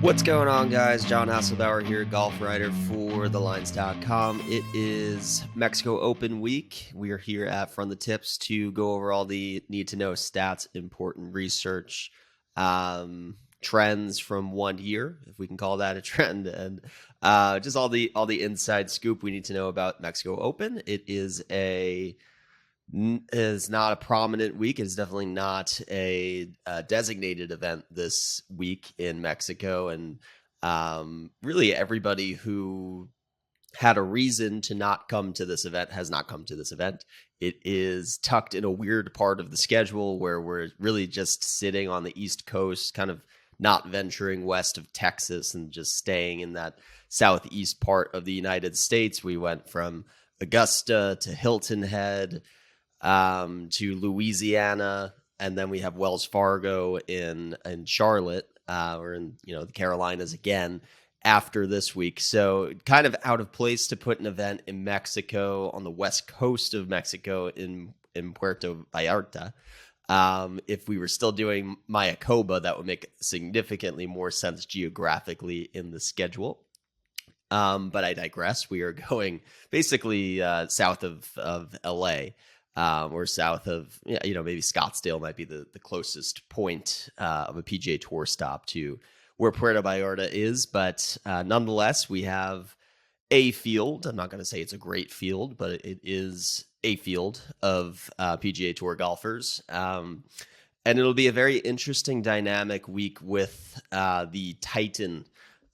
What's going on, guys? John Hasselbauer here, golf writer for thelines.com. It is Mexico Open week. We are here at From the Tips to go over all the need-to-know stats, important research, trends from 1 year, if we can call that a trend, and just all the inside scoop we need to know about Mexico Open. It is not a prominent week. It's definitely not a designated event this week in Mexico. And really everybody who had a reason to not come to this event has not come to this event. It is tucked in a weird part of the schedule where we're really just sitting on the East Coast, kind of not venturing west of Texas and just staying in that southeast part of the United States. We went from Augusta to Hilton Head, to Louisiana, and then we have Wells Fargo in Charlotte, or in the Carolinas again after this week. So kind of out of place to put an event in Mexico on the west coast of Mexico in Puerto Vallarta. If we were still doing Mayakoba, that would make significantly more sense geographically in the schedule. But I digress. We are going basically south of LA. Or south of, maybe Scottsdale might be the closest point of a PGA Tour stop to where Puerto Vallarta is. But nonetheless, we have a field. I'm not going to say it's a great field, but it is a field of PGA Tour golfers. And it'll be a very interesting dynamic week with the Titan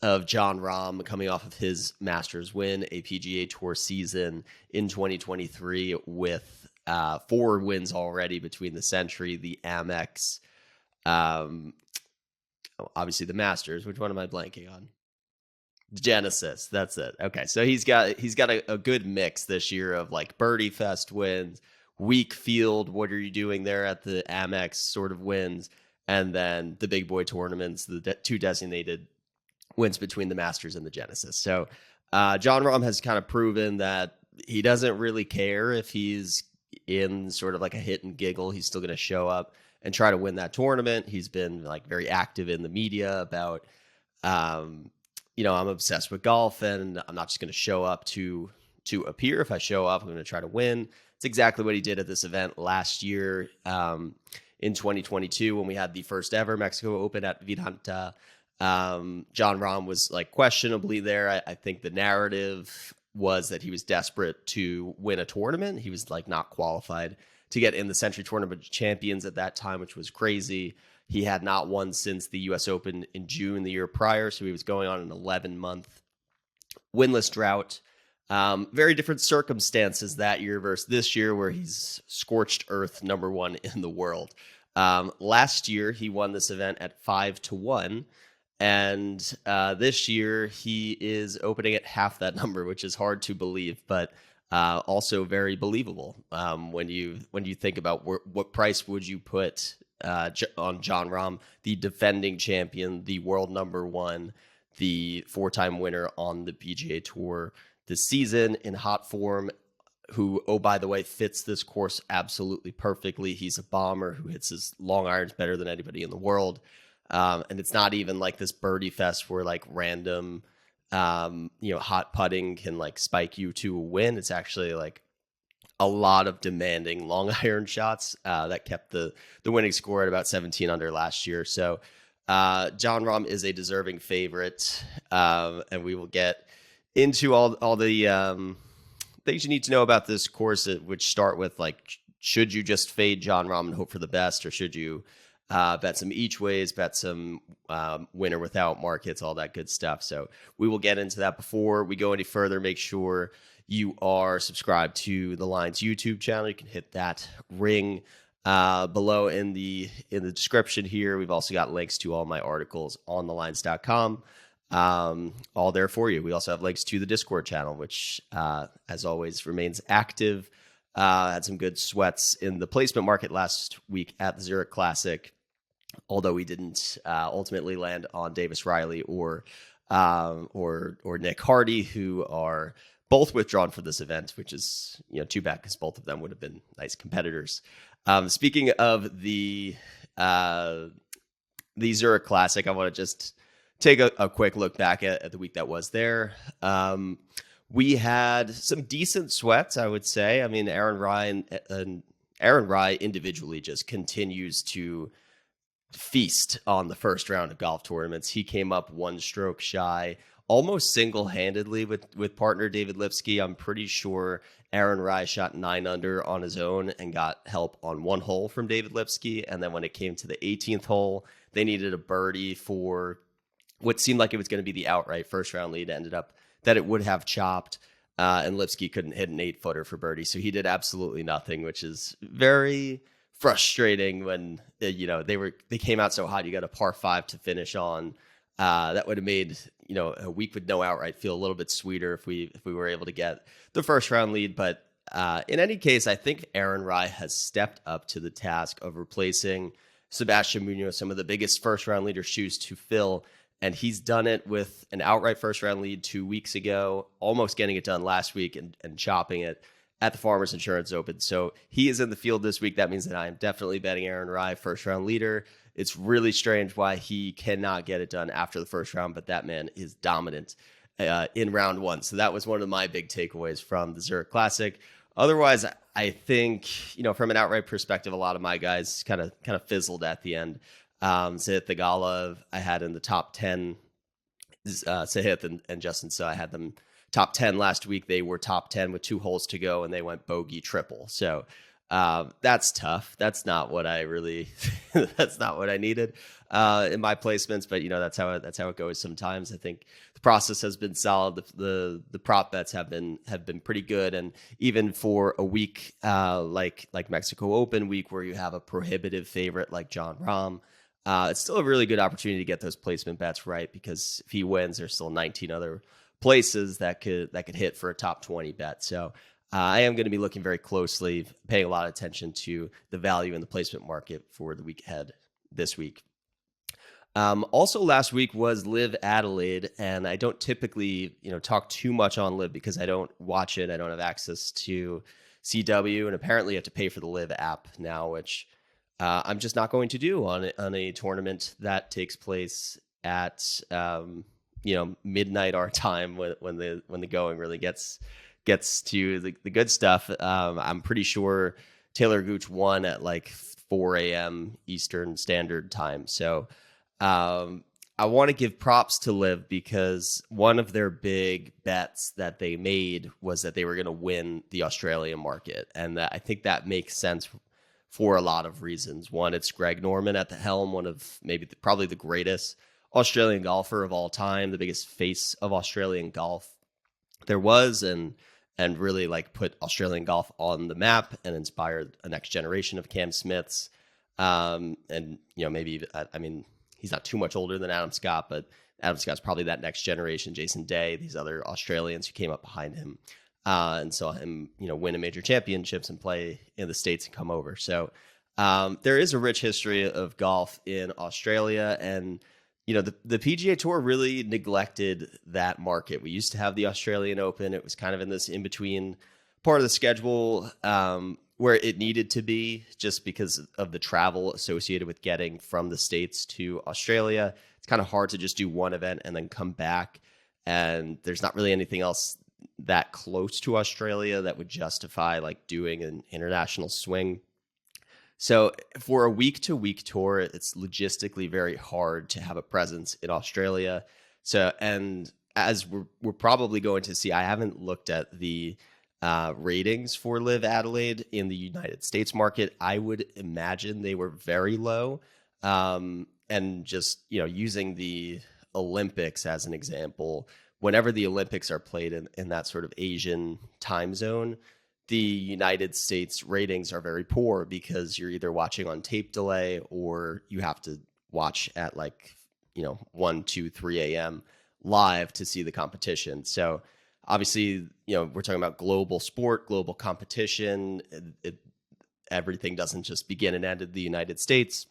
of Jon Rahm coming off of his Masters win, a PGA Tour season in 2023 with 4 wins already between the Century, the Amex, obviously the Masters. Which one am I blanking on? Genesis. That's it. Okay, so he's got a good mix this year of like birdie fest wins, weak field. What are you doing there at the Amex sort of wins, and then the big boy tournaments, the 2 designated wins between the Masters and the Genesis. So Jon Rahm has kind of proven that he doesn't really care if he's in sort of like a hit and giggle. He's still going to show up and try to win that tournament. He's been like very active in the media about, I'm obsessed with golf and I'm not just going to show up to appear. If I show up, I'm going to try to win. It's exactly what he did at this event last year in 2022 when we had the first ever Mexico Open at Vidanta. Jon Rahm was like questionably there. I think the narrative was that he was desperate to win a tournament. He was like not qualified to get in the Century Tournament of Champions at that time, which was crazy. He had not won since the US Open in June the year prior. So he was going on an 11-month winless drought. Very different circumstances that year versus this year where he's scorched earth #1 in the world. Last year, he won this event at 5-1. And this year he is opening at half that number, which is hard to believe, but also very believable. When you think about what price would you put on Jon Rahm, the defending champion, the world #1, the 4-time winner on the PGA Tour this season in hot form, who, oh, by the way, fits this course absolutely perfectly. He's a bomber who hits his long irons better than anybody in the world. And it's not even like this birdie fest where like random, hot putting can like spike you to a win. It's actually like a lot of demanding long iron shots that kept the winning score at about 17 under last year. So Jon Rahm is a deserving favorite, and we will get into all the things you need to know about this course, which start with like, should you just fade Jon Rahm and hope for the best, or should you bet some each ways, bet some winner without markets, all that good stuff. So we will get into that. Before we go any further, make sure you are subscribed to the Lines YouTube channel. You can hit that ring below in the description here. We've also got links to all my articles on thelines.com, all there for you. We also have links to the Discord channel, which as always remains active. Had some good sweats in the placement market last week at the Zurich Classic, although we didn't ultimately land on Davis Riley or Nick Hardy, who are both withdrawn for this event, which is too bad because both of them would have been nice competitors. Speaking of the Zurich Classic, I want to just take a quick look back at the week that was there. We had some decent sweats, I would say. I mean, Aaron Rye individually just continues to feast on the first round of golf tournaments. He came up one stroke shy, almost single-handedly with partner David Lipsky. I'm pretty sure Aaron Rye shot 9 under on his own and got help on one hole from David Lipsky. And then when it came to the 18th hole, they needed a birdie for what seemed like it was going to be the outright first round lead. Ended up that it would have chopped, and Lipsky couldn't hit an 8-footer for birdie. So he did absolutely nothing, which is very frustrating when they came out so hot. You got a par 5 to finish on. That would have made a week with no outright feel a little bit sweeter if we were able to get the first round lead. But in any case, I think Aaron Rye has stepped up to the task of replacing Sebastian Munoz, some of the biggest first round leader shoes to fill. And he's done it with an outright first round lead 2 weeks ago, almost getting it done last week and chopping it at the Farmers Insurance Open. So he is in the field this week. That means that I am definitely betting Aaron Rye first round leader. It's really strange why he cannot get it done after the first round, but that man is dominant in round 1. So that was one of my big takeaways from the Zurich Classic. Otherwise, I think, from an outright perspective, a lot of my guys kind of fizzled at the end. Sahith Theegala, I had in the top 10. Sahith and Justin, so I had them top 10 last week. They were top 10 with 2 holes to go, and they went bogey triple. So that's tough. That's not what I really. That's not what I needed in my placements. But that's how it goes sometimes. I think the process has been solid. The prop bets have been pretty good, and even for a week like Mexico Open week where you have a prohibitive favorite like Jon Rahm. It's still a really good opportunity to get those placement bets right, because if he wins, there's still 19 other places that could hit for a top 20 bet. So I am going to be looking very closely, paying a lot of attention to the value in the placement market for the week ahead this week. Also last week was Live Adelaide, and I don't typically talk too much on Live because I don't watch it. I don't have access to CW, and apparently you have to pay for the Live app now, which I'm just not going to do on a tournament that takes place at midnight our time when the going really gets to the good stuff. I'm pretty sure Taylor Gooch won at like 4 a.m. Eastern Standard Time. So I want to give props to Liv, because one of their big bets that they made was that they were going to win the Australian market, and I think that makes sense for a lot of reasons. One, it's Greg Norman at the helm, one of probably the greatest Australian golfer of all time, the biggest face of Australian golf there was, and really put Australian golf on the map and inspired a next generation of Cam Smiths. Maybe, he's not too much older than Adam Scott, but Adam Scott's probably that next generation, Jason Day, these other Australians who came up behind him. And saw him, win a major championships and play in the States and come over. So there is a rich history of golf in Australia, and the PGA Tour really neglected that market. We used to have the Australian Open. It was kind of in this in-between part of the schedule where it needed to be, just because of the travel associated with getting from the States to Australia. It's kind of hard to just do one event and then come back, and there's not really anything else that close to Australia that would justify doing an international swing. So for a week-to-week tour, it's logistically very hard to have a presence in Australia. So, and as we're probably going to see, I haven't looked at the ratings for Live Adelaide in the United States market. I would imagine they were very low. And just, using the Olympics as an example, whenever the Olympics are played in that sort of Asian time zone, the United States ratings are very poor, because you're either watching on tape delay or you have to watch at 1, 2, 3 a.m. live to see the competition. So obviously, we're talking about global sport, global competition. Everything doesn't just begin and end in the United States,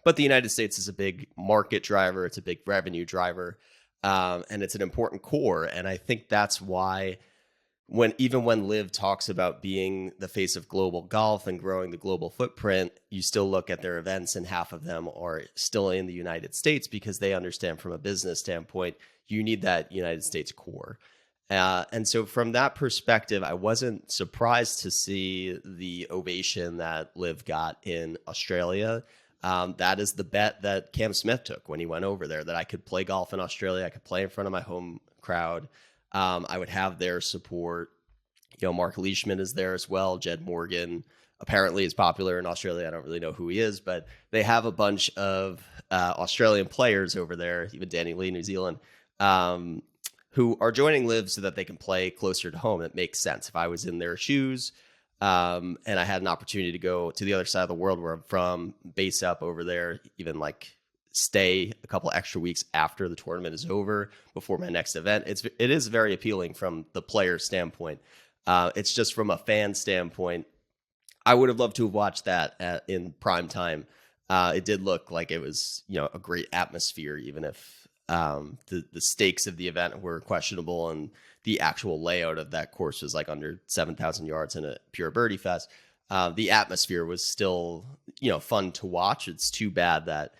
but the United States is a big market driver. It's a big revenue driver. And it's an important core. And I think that's why when Liv talks about being the face of global golf and growing the global footprint, you still look at their events and half of them are still in the United States because they understand from a business standpoint, you need that United States core. And so from that perspective, I wasn't surprised to see the ovation that Liv got in Australia. That is the bet that Cam Smith took when he went over there, that I could play golf in Australia. I could play in front of my home crowd. I would have their support. Mark Leishman is there as well. Jed Morgan apparently is popular in Australia. I don't really know who he is, but they have a bunch of Australian players over there, even Danny Lee, New Zealand, who are joining Liv so that they can play closer to home. It makes sense. If I was in their shoes and I had an opportunity to go to the other side of the world where I'm from, base up over there, even like stay a couple extra weeks after the tournament is over before my next event. It is very appealing from the player standpoint. It's just from a fan standpoint, I would have loved to have watched that in prime time. It did look like it was, a great atmosphere, even if the stakes of the event were questionable and the actual layout of that course was like under 7,000 yards in a pure birdie fest. The atmosphere was still, fun to watch. It's too bad that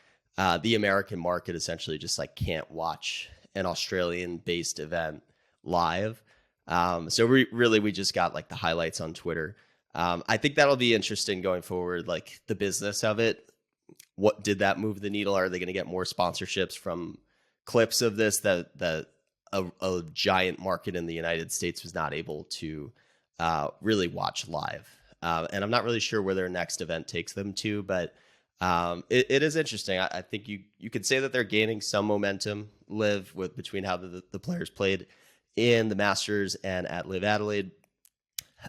the American market essentially just like can't watch an Australian based event live. So we just got like the highlights on Twitter. I think that'll be interesting going forward, like the business of it. What did that move the needle? Are they going to get more sponsorships from clips of this that a giant market in the United States was not able to really watch live? And I'm not really sure where their next event takes them to, but it is interesting. I think you could say that they're gaining some momentum, Liv, between how the players played in the Masters and at Live Adelaide.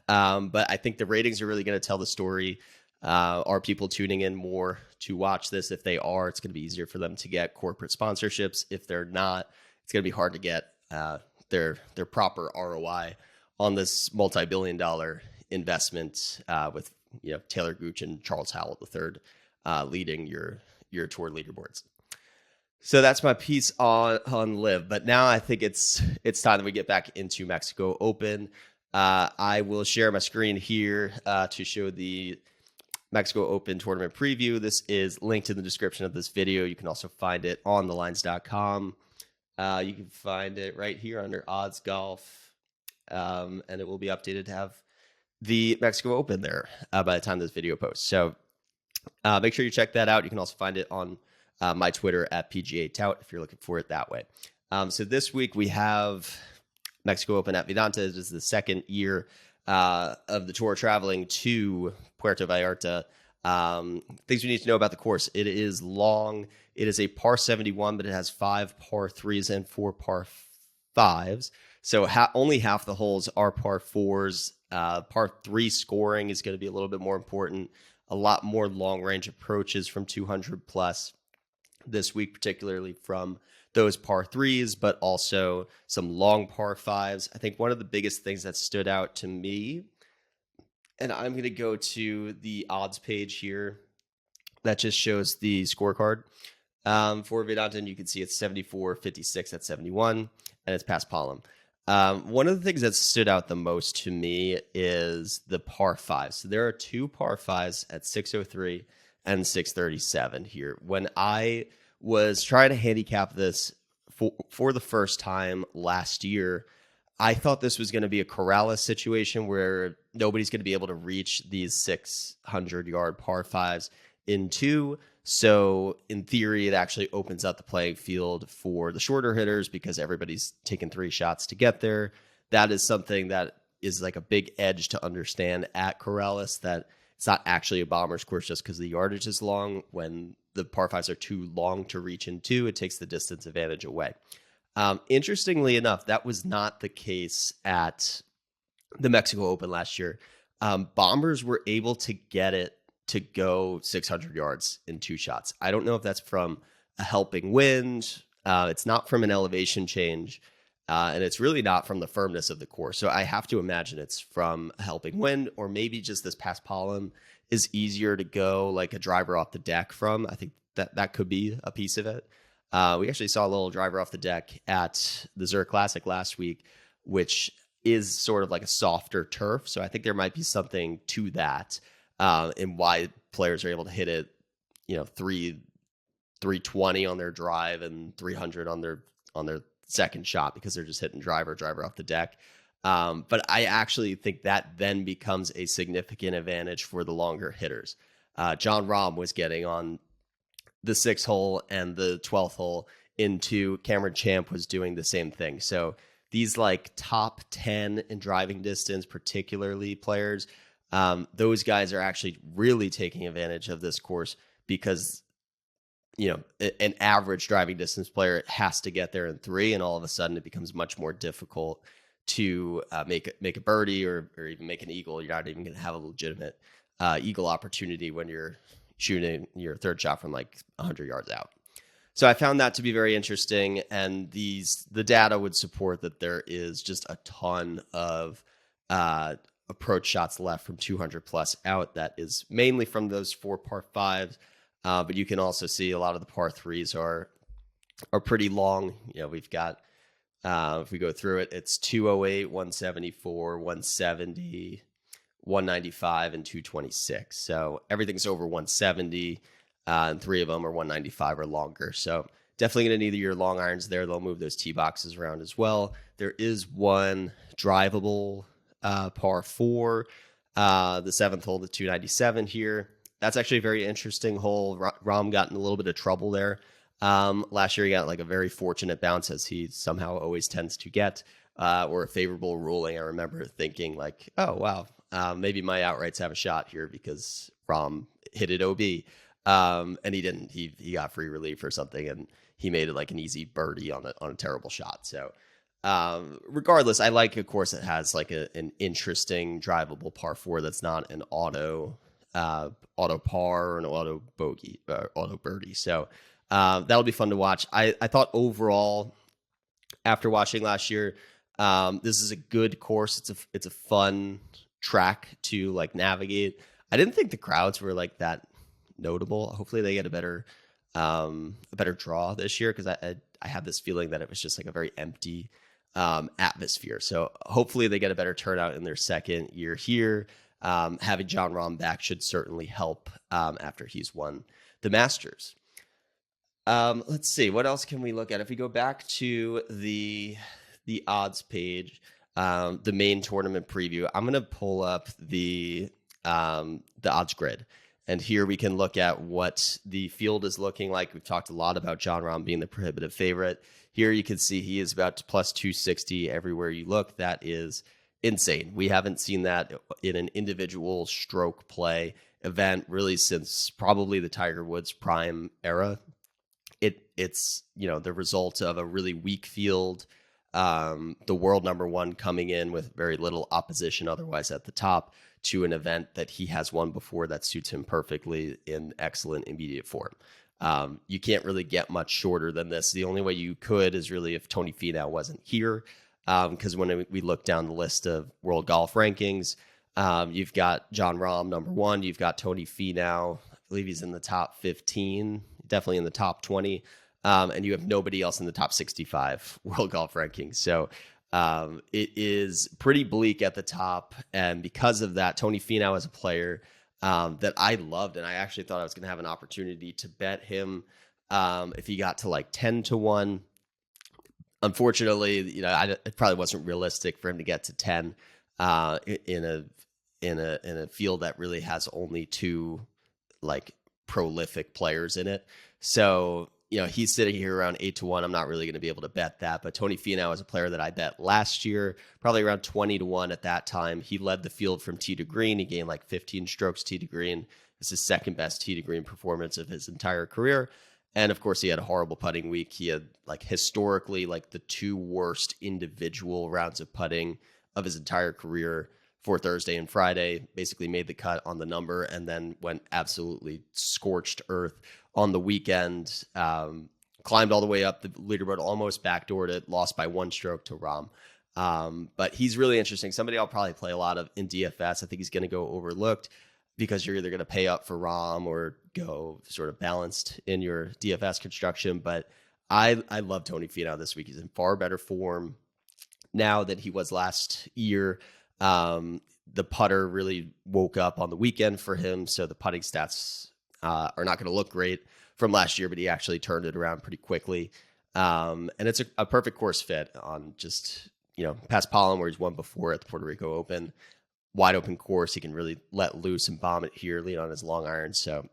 But I think the ratings are really going to tell the story. Are people tuning in more to watch this? If they are, it's going to be easier for them to get corporate sponsorships. If they're not, it's going to be hard to get their proper ROI on this multi-billion-dollar investment with Taylor Gooch and Charles Howell III leading your tour leaderboards. So that's my piece on Liv. But now I think it's time that we get back into Mexico Open. I will share my screen here to show the Mexico Open tournament preview. This is linked in the description of this video. You can also find it on thelines.com. You can find it right here under Odds Golf, and it will be updated to have the Mexico Open there by the time this video posts. So make sure you check that out. You can also find it on my Twitter at PGA Tout if you're looking for it that way. So this week we have Mexico Open at Vidanta. This is the second year of the tour traveling to Puerto Vallarta. Things we need to know about the course. It is long. It is a par 71, but it has 5 par 3s and 4 par 5s. So only half the holes are par 4s. Par 3 scoring is going to be a little bit more important. A lot more long range approaches from 200 plus this week, particularly from those par 3s, but also some long par 5s. I think one of the biggest things that stood out to me, and I'm going to go to the odds page here that just shows the scorecard for Vedanta, and you can see it's 74-56 at 71, and it's past Palam. One of the things that stood out the most to me is the par 5s. So there are 2 par 5s at 603 and 637 here. When I was trying to handicap this for the first time last year, I thought this was going to be a Corrales situation where nobody's going to be able to reach these 600-yard par 5s in 2. So in theory, it actually opens up the playing field for the shorter hitters because everybody's taking 3 shots to get there. That is something that is like a big edge to understand at Corrales, that it's not actually a bomber's course just because the yardage is long. When the par 5s are too long to reach in 2, it takes the distance advantage away. Interestingly enough, that was not the case at the Mexico Open last year. Bombers were able to get it to go 600 yards in 2 shots. I don't know if that's from a helping wind. It's not from an elevation change. And it's really not from the firmness of the course. So I have to imagine it's from a helping wind, or maybe just this past Palam is easier to go like a driver off the deck from. I think that could be a piece of it. We actually saw a little driver off the deck at the Zurich Classic last week, which is sort of like a softer turf. So I think there might be something to that, and why players are able to hit it, 320 on their drive and 300 on their second shot, because they're just hitting driver off the deck. But I actually think that then becomes a significant advantage for the longer hitters. Jon Rahm was getting on the 6th hole and the 12th hole into Cameron Champ was doing the same thing. So these like top 10 in driving distance, particularly players, those guys are actually really taking advantage of this course, because an average driving distance player has to get there in 3, and all of a sudden it becomes much more difficult to make a birdie or even make an eagle. You're not even going to have a legitimate eagle opportunity when you're shooting your third shot from like 100 yards out. So I found that to be very interesting, and the data would support that there is just a ton of approach shots left from 200 plus out. That is mainly from those 4 par 5s, but you can also see a lot of the par 3s are pretty long. We've got, if we go through it, it's 208, 174, 170, 195, and 226. So everything's over 170. And 3 of them are 195 or longer. So definitely going to need your long irons there. They'll move those tee boxes around as well. There is one drivable par 4, the 7th hole, the 297 here. That's actually a very interesting hole. Rahm got in a little bit of trouble there. Last year, he got like a very fortunate bounce, as he somehow always tends to get, or a favorable ruling. I remember thinking like, oh, wow, maybe my outrights have a shot here because Rahm hit it OB. And he didn't. He got free relief or something, and he made it like an easy birdie on a terrible shot. So, regardless, I like a course that has like an interesting drivable par 4 that's not an auto par or an auto bogey, auto birdie. So that'll be fun to watch. I thought overall, after watching last year, this is a good course. It's a fun track to like navigate. I didn't think the crowds were like that notable. Hopefully they get a better draw this year, because I had this feeling that it was just like a very empty atmosphere. So hopefully they get a better turnout in their second year here. Having Jon Rahm back should certainly help after he's won the Masters. Let's see, what else can we look at? If we go back to the odds page, the main tournament preview, I'm going to pull up the odds grid. And here we can look at what the field is looking like. We've talked a lot about Jon Rahm being the prohibitive favorite. Here you can see he is about plus 260 everywhere you look. That is insane. We haven't seen that in an individual stroke play event really since probably the Tiger Woods prime era. It's the result of a really weak field, the world number 1 coming in with very little opposition otherwise at the top, to an event that he has won before that suits him perfectly in excellent immediate form. You can't really get much shorter than this. The only way you could is really if Tony Finau wasn't here, because when we look down the list of world golf rankings, you've got Jon Rahm number 1, you've got Tony Finau, I believe he's in the top 15, definitely in the top 20, and you have nobody else in the top 65 world golf rankings. So it is pretty bleak at the top. And because of that, Tony Finau is a player that I loved. And I actually thought I was going to have an opportunity to bet him if he got to like 10-1. Unfortunately, it probably wasn't realistic for him to get to 10 in a field that really has only 2 like prolific players in it. So he's sitting here around 8-1. I'm not really going to be able to bet that. But Tony Finau is a player that I bet last year, probably around 20-1 at that time. He led the field from tee to green. He gained like 15 strokes tee to green. It's his second best tee to green performance of his entire career. And of course, he had a horrible putting week. He had like historically like the 2 worst individual rounds of putting of his entire career for Thursday and Friday. Basically made the cut on the number and then went absolutely scorched earth on the weekend. Climbed all the way up the leaderboard, almost backdoored it, lost by 1 stroke to Rahm. But he's really interesting. Somebody I'll probably play a lot of in DFS. I think he's going to go overlooked because you're either going to pay up for Rahm or go sort of balanced in your DFS construction. But I love Tony Finau this week. He's in far better form now than he was last year. The putter really woke up on the weekend for him, so the putting stats are not going to look great from last year, but he actually turned it around pretty quickly. And it's a perfect course fit on just, past Pollen, where he's won before at the Puerto Rico Open. Wide open course. He can really let loose and bomb it here, lean on his long iron. So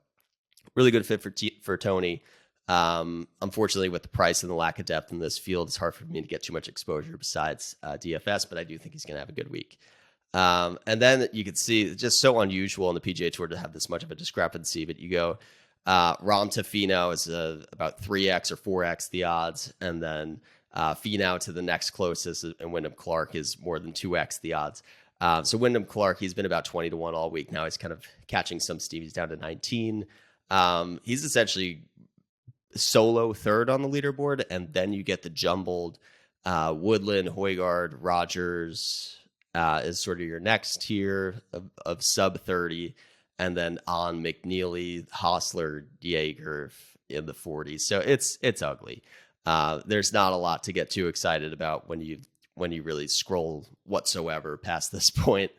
really good fit for Tony. Unfortunately, with the price and the lack of depth in this field, it's hard for me to get too much exposure besides DFS, but I do think he's going to have a good week. And then you can see it's just so unusual in the PGA Tour to have this much of a discrepancy, but you go Rahm to Finau is about 3x or 4x the odds, and then Finau to the next closest, and Wyndham Clark is more than 2x the odds. So Wyndham Clark, he's been about 20 to 1 all week. Now he's kind of catching some steam. He's down to 19. He's essentially solo third on the leaderboard, and then you get the jumbled Woodland, Højgaard, Rogers is sort of your next tier of sub 30, and then on McNeely, Hostler, Jaeger in the 40s. So it's ugly. There's not a lot to get too excited about when you really scroll whatsoever past this point.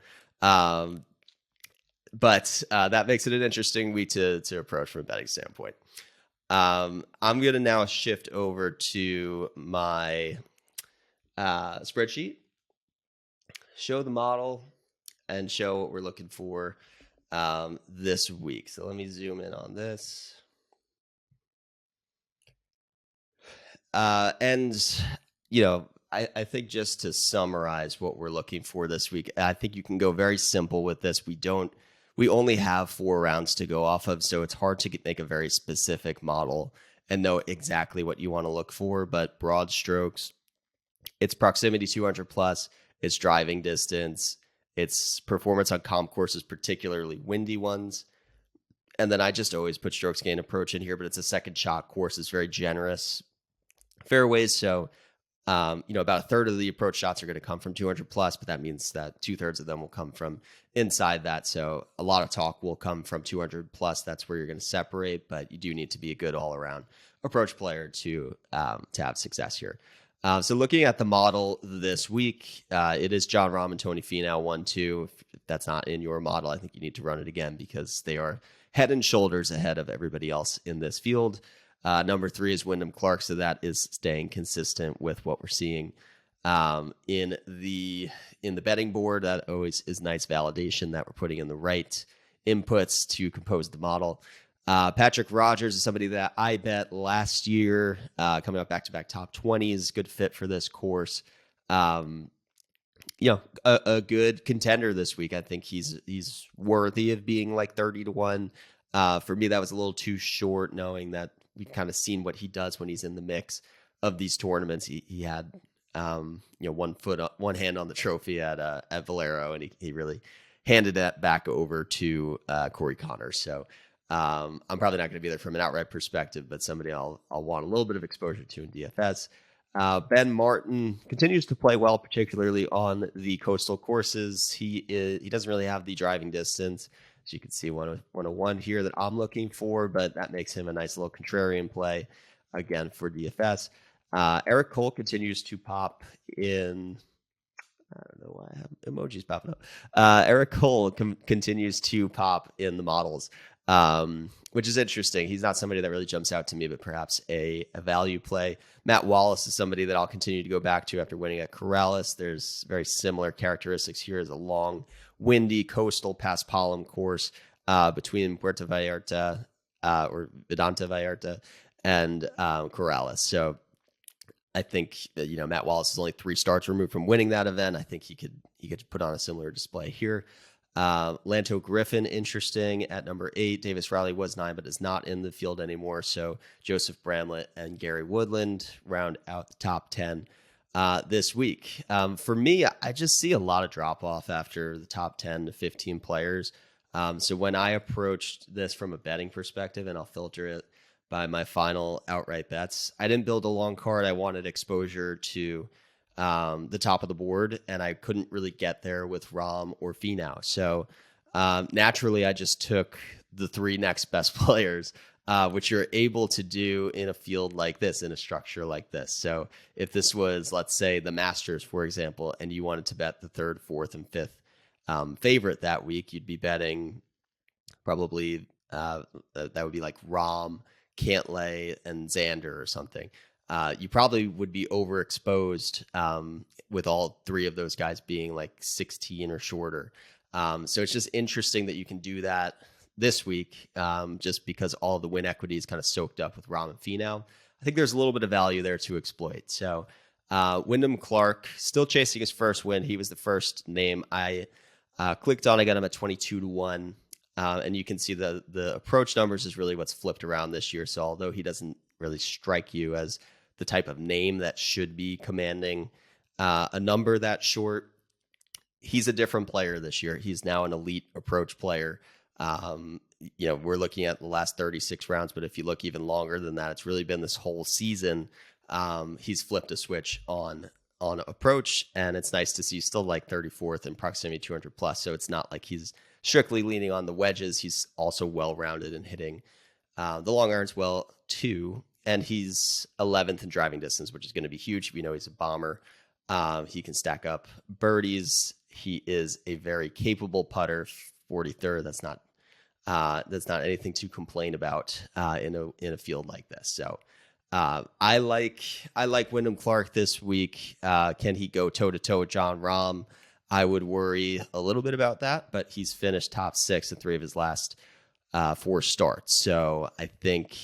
But that makes it an interesting week to approach from a betting standpoint. I'm going to now shift over to my spreadsheet, show the model, and show what we're looking for this week. So let me zoom in on this. I think just to summarize what we're looking for this week, I think you can go very simple with this. We only have 4 rounds to go off of, so it's hard to make a very specific model and know exactly what you want to look for. But broad strokes, it's proximity 200 plus, it's driving distance, it's performance on comp courses, particularly windy ones. And then I just always put strokes gain approach in here, but it's a second shot course. It's very generous fairways, so about a third of the approach shots are going to come from 200 plus, but that means that 2/3 of them will come from inside that. So a lot of talk will come from 200 plus. That's where you're going to separate, but you do need to be a good all around approach player to have success here. So looking at the model this week, it is Jon Rahm and Tony Finau 1-2. If that's not in your model, I think you need to run it again because they are head and shoulders ahead of everybody else in this field. Number 3 is Wyndham Clark, so that is staying consistent with what we're seeing in the betting board. That always is nice validation that we're putting in the right inputs to compose the model. Patrick Rogers is somebody that I bet last year, coming up back-to-back top 20s, good fit for this course. A good contender this week. I think he's worthy of being like 30 to 1. For me, that was a little too short, knowing that we've kind of seen what he does when he's in the mix of these tournaments. He had, one hand on the trophy at Valero, and he really handed that back over to Corey Connors. So I'm probably not going to be there from an outright perspective, but somebody I'll want a little bit of exposure to in DFS. Ben Martin continues to play well, particularly on the coastal courses. He doesn't really have the driving distance. So you can see 101 here that I'm looking for, but that makes him a nice little contrarian play, again, for DFS. Eric Cole continues to pop in. I don't know why I have emojis popping up. Eric Cole continues to pop in the models, which is interesting. He's not somebody that really jumps out to me, but perhaps a value play. Matt Wallace is somebody that I'll continue to go back to after winning at Corrales. There's very similar characteristics here as a long, windy coastal past Palm course between Puerto Vallarta or Vidanta Vallarta and Corrales. So I think that, Matt Wallace is only 3 starts removed from winning that event. I think he could put on a similar display here. Lanto Griffin, interesting at number 8. Davis Riley was 9, but is not in the field anymore. So Joseph Bramlett and Gary Woodland round out the top 10 this week. For me, I just see a lot of drop off after the top 10 to 15 players. So when I approached this from a betting perspective, and I'll filter it by my final outright bets, I didn't build a long card. I wanted exposure to the top of the board, and I couldn't really get there with Rahm or Finau. So naturally, I just took the 3 next best players which you're able to do in a field like this, in a structure like this. So if this was, let's say, the Masters, for example, and you wanted to bet the third, fourth, and fifth favorite that week, you'd be betting probably that would be like Rahm, Cantlay, and Xander or something. You probably would be overexposed with all three of those guys being like 16 or shorter. So it's just interesting that you can do that this week just because all the win equity is kind of soaked up with Rahm and Finau. I think there's a little bit of value there to exploit. So Wyndham Clark still chasing his first win. He was the first name I clicked on. I got him at 22-1. And you can see the approach numbers is really what's flipped around this year. So although he doesn't really strike you as the type of name that should be commanding a number that short, he's a different player this year. He's now an elite approach player. We're looking at the last 36 rounds, but if you look even longer than that, it's really been this whole season. He's flipped a switch on approach, and it's nice to see still like 34th in proximity 200 plus. So it's not like he's strictly leaning on the wedges. He's also well-rounded in hitting the long irons well too. And he's 11th in driving distance, which is going to be huge. We know he's a bomber. He can stack up birdies. He is a very capable putter. 43rd. That's not anything to complain about in a field like this. So I like Wyndham Clark this week. Can he go toe to toe with Jon Rahm? I would worry a little bit about that, but he's finished top 6 in 3 of his last 4 starts. So I think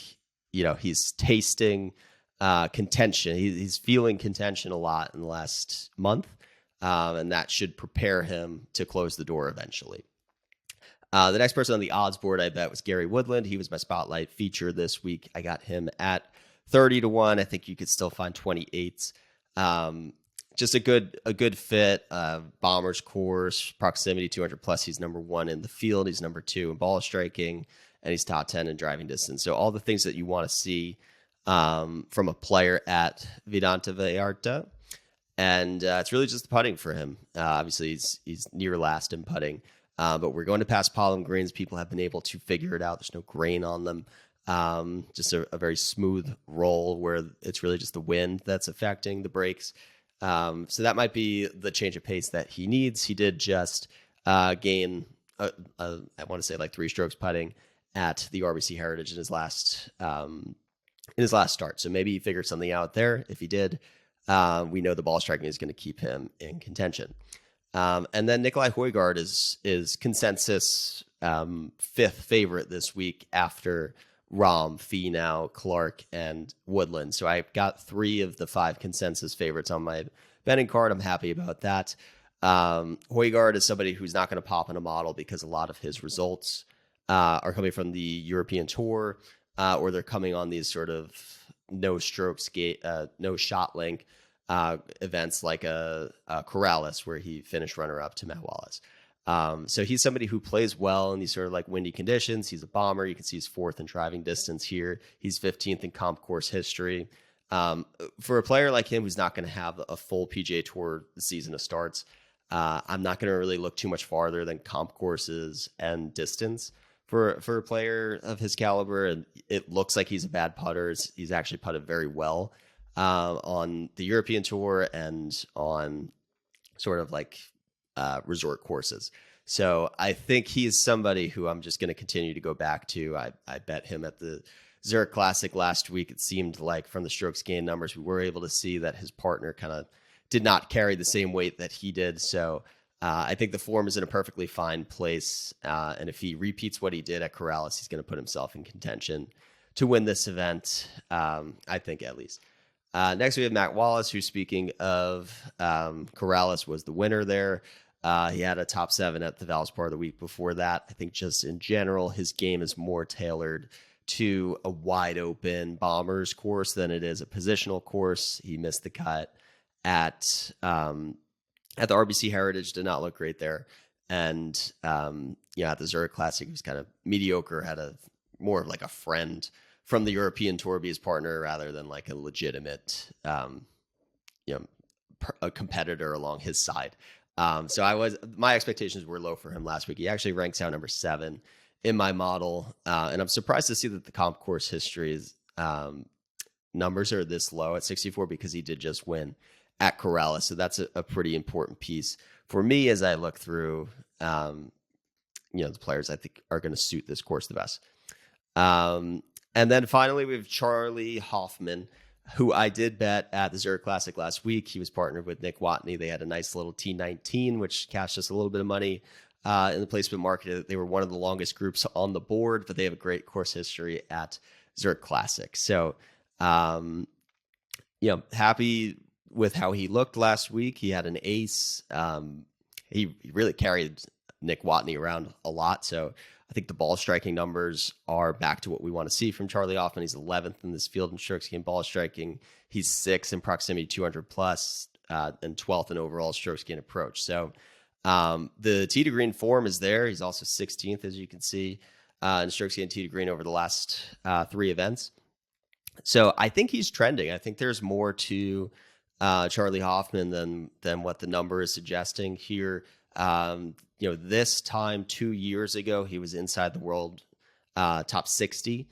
he's tasting contention. He's feeling contention a lot in the last month, and that should prepare him to close the door eventually. The next person on the odds board I bet was Gary Woodland. He was my spotlight feature this week. I got him at 30-1. I think you could still find 28s. Just a good fit. Bombers course, proximity 200 plus. He's number 1 in the field. He's number 2 in ball striking, and he's top 10 in driving distance. So all the things that you want to see from a player at Vidanta Vallarta. And it's really just the putting for him. Obviously, he's near last in putting. But we're going to pass pollen greens. People have been able to figure it out. There's no grain on them. Just a very smooth roll where it's really just the wind that's affecting the breaks. So that might be the change of pace that he needs. He did just gain, I want to say like 3 strokes putting at the RBC Heritage in his last start. So maybe he figured something out there. If he did, we know the ball striking is going to keep him in contention. And then Nikolai Højgaard is consensus 5th favorite this week after Rahm, Finau, Clark, and Woodland. So I got 3 of the 5 consensus favorites on my betting card. I'm happy about that. Højgaard is somebody who's not going to pop in a model because a lot of his results are coming from the European Tour, or they're coming on these sort of no shot length events like a Corrales, where he finished runner-up to Matt Wallace. So he's somebody who plays well in these sort of like windy conditions. He's a bomber. You can see he's 4th in driving distance here. He's 15th in comp course history. For a player like him who's not going to have a full PGA Tour season of starts, I'm not going to really look too much farther than comp courses and distance for a player of his caliber. And it looks like he's a bad putter. He's actually putted very well on the European Tour and on sort of like resort courses. So I think he's somebody who I'm just going to continue to go back to. I bet him at the Zurich Classic last week. It seemed like from the strokes gained numbers, we were able to see that his partner kind of did not carry the same weight that he did. So I think the form is in a perfectly fine place. And if he repeats what he did at Corrales, he's going to put himself in contention to win this event, I think at least. Next, we have Matt Wallace, who, speaking of Corrales, was the winner there. He had a top 7 at the Valspar the week before that. I think just in general, his game is more tailored to a wide open Bombers course than it is a positional course. He missed the cut at the RBC Heritage, did not look great there. And at the Zurich Classic, he was kind of mediocre, had more of like a friend from the European Tour be his partner rather than like a legitimate, a competitor along his side. So my expectations were low for him last week. He actually ranks out number 7 in my model. And I'm surprised to see that the comp course history is, numbers are this low at 64 because he did just win at Corrales. So that's a pretty important piece for me as I look through, the players I think are going to suit this course the best. And then finally, we have Charlie Hoffman, who I did bet at the Zurich Classic last week. He was partnered with Nick Watney. They had a nice little T19, which cashed us a little bit of money in the placement market. They were one of the longest groups on the board, but they have a great course history at Zurich Classic. So, happy with how he looked last week. He had an ace. He really carried Nick Watney around a lot. So I think the ball striking numbers are back to what we want to see from Charlie Hoffman. He's 11th in this field in strokes gained ball striking. He's 6th in proximity 200 plus, and 12th in overall strokes gained approach. So the tee to green form is there. He's also 16th, as you can see, in strokes gained tee to green over the last 3 events. So I think he's trending. I think there's more to Charlie Hoffman than what the number is suggesting here. This time 2 years ago, he was inside the world top 60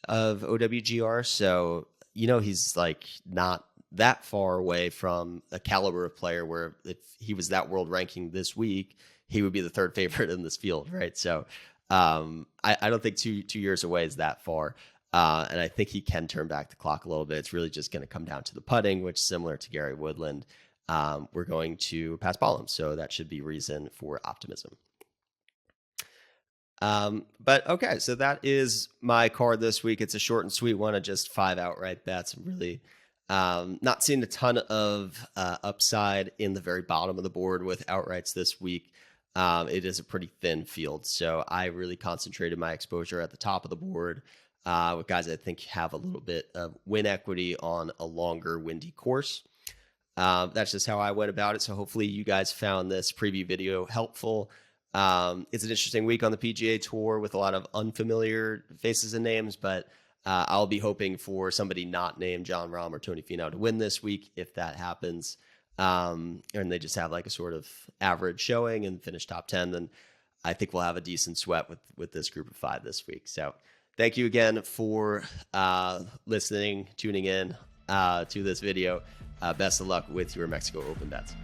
of OWGR. So, he's like not that far away from a caliber of player where if he was that world ranking this week, he would be the third favorite in this field, right? So I don't think two years away is that far. And I think he can turn back the clock a little bit. It's really just going to come down to the putting, which, similar to Gary Woodland, we're going to pass ball him. So that should be reason for optimism. But okay, so that is my card this week. It's a short and sweet one of just 5 outright bets. I'm really not seeing a ton of upside in the very bottom of the board with outrights this week. It is a pretty thin field. So I really concentrated my exposure at the top of the board with guys I think have a little bit of win equity on a longer, windy course. That's just how I went about it. So hopefully you guys found this preview video helpful. It's an interesting week on the PGA Tour with a lot of unfamiliar faces and names, but I'll be hoping for somebody not named Jon Rahm or Tony Finau to win this week if that happens. And they just have like a sort of average showing and finish top 10, then I think we'll have a decent sweat with this group of 5 this week. So thank you again for listening, tuning in to this video. Best of luck with your Mexico Open bets.